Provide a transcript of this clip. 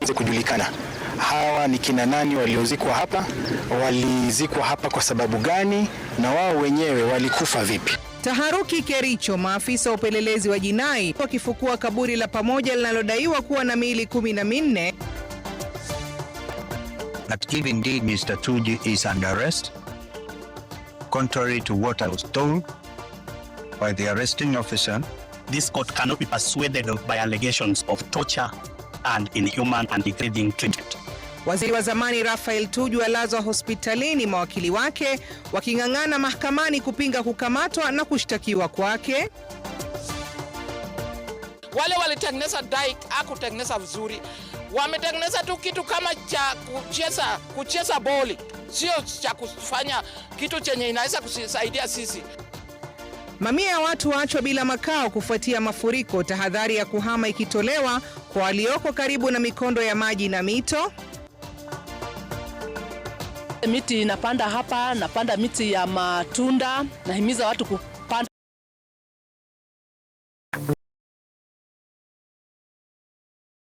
kujulikana hawa ni kina nani waliozikwa hapa, walizikwa hapa kwa sababu gani, na wao wenyewe walikufa vipi. Taharuki Kericho, maafisa wa upelelezi wa jinai wakifukua kaburi la pamoja linalodaiwa kuwa na miili 14. That if indeed Mr. Tuju is under arrest, contrary to what I was told by the arresting officer, this court cannot be persuaded by allegations of torture and inhuman and degrading treatment. Waziri wa zamani Raphael Tuju alazwa hospitalini, mawakili wake waking'ang'ana mahakamani kupinga kukamatwa na kushtakiwa kwake. Wale walitengeneza dike hakutengeneza vizuri. Wametengeneza tu kitu kama cha kucheza boli, sio cha kufanya kitu chenye inaweza kusaidia sisi. Mamia ya watu waachwa bila makao kufuatia mafuriko, tahadhari ya kuhama ikitolewa kwa walioko karibu na mikondo ya maji na mito. Miti inapanda hapa, napanda miti ya matunda, nahimiza watu